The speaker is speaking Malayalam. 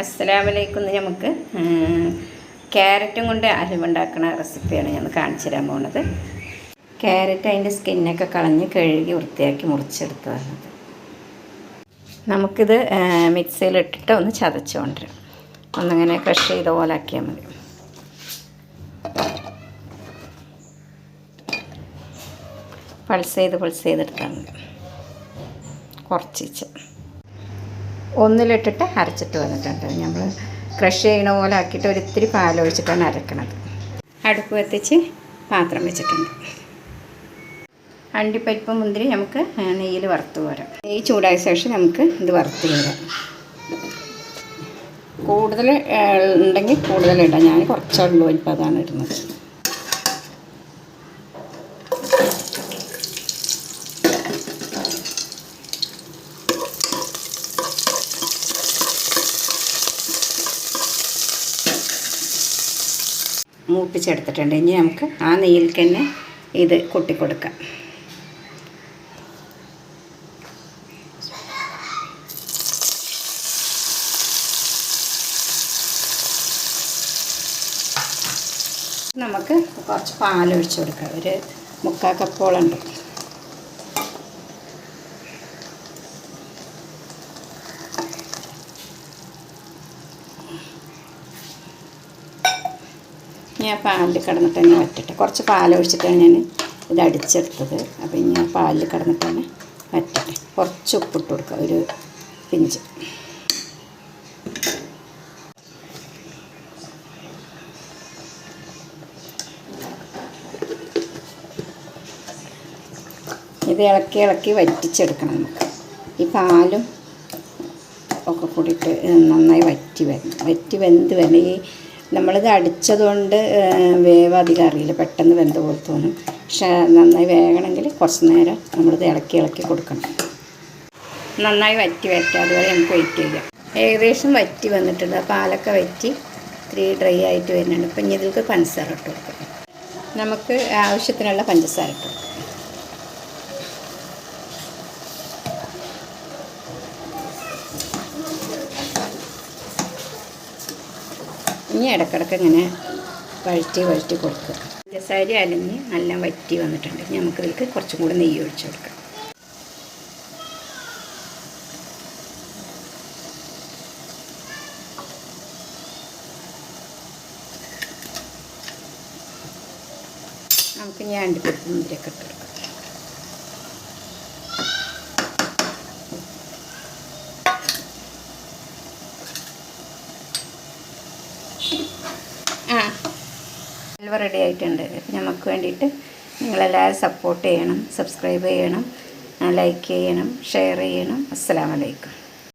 അസ്സലാമലൈക്കും. നമുക്ക് ക്യാരറ്റും കൊണ്ട് ഹലുവ ഉണ്ടാക്കുന്ന റെസിപ്പിയാണ് ഞാൻ കാണിച്ചു തരാൻ പോകുന്നത്. ക്യാരറ്റ് അതിൻ്റെ സ്കിന്നൊക്കെ കളഞ്ഞ് കഴുകി വൃത്തിയാക്കി മുറിച്ചെടുത്തതാണ്. നമുക്കിത് മിക്സിയിലിട്ടിട്ട് ഒന്ന് ചതച്ച് കൊണ്ടുവരാം. ഒന്നിങ്ങനെ ക്രഷ് ചെയ്ത പോലെ ആക്കിയാൽ മതി. പൾസ് ചെയ്തെടുത്താൽ മതി. കുറച്ച് ഒന്നിലിട്ടിട്ട് അരച്ചിട്ട് വന്നിട്ടുണ്ട്. നമ്മൾ ക്രഷ് ചെയ്യണ പോലെ ആക്കിയിട്ട് ഒരിത്തിരി പാലൊഴിച്ചിട്ടാണ് അരക്കണത്. അടുപ്പ് കത്തിച്ച് പാത്രം വെച്ചിട്ടുണ്ട്. അണ്ടിപ്പരിപ്പ് മുന്തിരി നമുക്ക് നെയ്യിൽ വറുത്ത് പോരാം. നെയ്യ് ചൂടായ ശേഷം നമുക്ക് ഇത് വറുത്ത് പോരാം. കൂടുതൽ ഉണ്ടെങ്കിൽ കൂടുതലിടാം. ഞാൻ കുറച്ചുള്ളൂ, ഇപ്പോൾ അതാണ് ഇടുന്നത്. മൂപ്പിച്ചെടുത്തിട്ടുണ്ട്. ഇനി നമുക്ക് ആ നെയ്യിൽ തന്നെ ഇത് കൊട്ടിക്കൊടുക്കാം. നമുക്ക് കുറച്ച് പാലൊഴിച്ച് കൊടുക്കാം. ഒരു 3/4 കപ്പോളുണ്ട്. ഞാൻ പാലിൽ കിടന്നിട്ട് തന്നെ വറ്റട്ടെ. കുറച്ച് പാലൊഴിച്ചിട്ടാണ് ഞാൻ ഇത് അടിച്ചെടുത്തത്. അപ്പോൾ ഞാൻ പാലിൽ കിടന്നിട്ട് തന്നെ വറ്റട്ടെ. കുറച്ച് ഉപ്പിട്ട് കൊടുക്കുക, ഒരു പിഞ്ച്. ഇത് ഇളക്കി വറ്റിച്ചെടുക്കണം നമുക്ക്. ഈ പാലും ഒക്കെ കൂടിയിട്ട് നന്നായി വറ്റി വെന്ത് വരണം. ഈ നമ്മളിത് അടിച്ചതുകൊണ്ട് വേവ് അധികം അറിയില്ല, പെട്ടെന്ന് വെന്ത് പോലെ തോന്നും. പക്ഷേ നന്നായി വേകണമെങ്കിൽ കുറച്ച് നേരം നമ്മളിത് ഇളക്കി കൊടുക്കണം. നന്നായി വറ്റി അതുവരെ നമുക്ക് വെയിറ്റ് ചെയ്യാം. ഏകദേശം വറ്റി വന്നിട്ടുണ്ട്. പാലൊക്കെ വറ്റി ഇത്തിരി ഡ്രൈ ആയിട്ട് വരുന്നുണ്ട്. അപ്പം ഇനി ഇതിലേക്ക് പഞ്ചസാര ഇട്ട് കൊടുക്കണം. നമുക്ക് ആവശ്യത്തിനുള്ള പഞ്ചസാര ഇട്ട് കൊടുക്കാം. ഇനി ഇടയ്ക്കിടയ്ക്ക് ഇങ്ങനെ വഴറ്റി കൊടുക്കുക. പഞ്ചസാര അലിഞ്ഞ് നല്ല വറ്റി വന്നിട്ടുണ്ട്. നമുക്കിതിലേക്ക് കുറച്ചും കൂടി നെയ്യ് ഒഴിച്ച് കൊടുക്കാം. നമുക്ക് ഞാൻ അണ്ടിപ്പരിപ്പ് മുന്തിരിയൊക്കെ ഇട്ട് കൊടുക്കാം. ഹൽവ റെഡി ആയിട്ടുണ്ട്. നമുക്ക് വേണ്ടിയിട്ട് നിങ്ങളെല്ലാവരും സപ്പോർട്ട് ചെയ്യണം, സബ്സ്ക്രൈബ് ചെയ്യണം, ലൈക്ക് ചെയ്യണം, ഷെയർ ചെയ്യണം. അസ്സലാമു അലൈക്കും.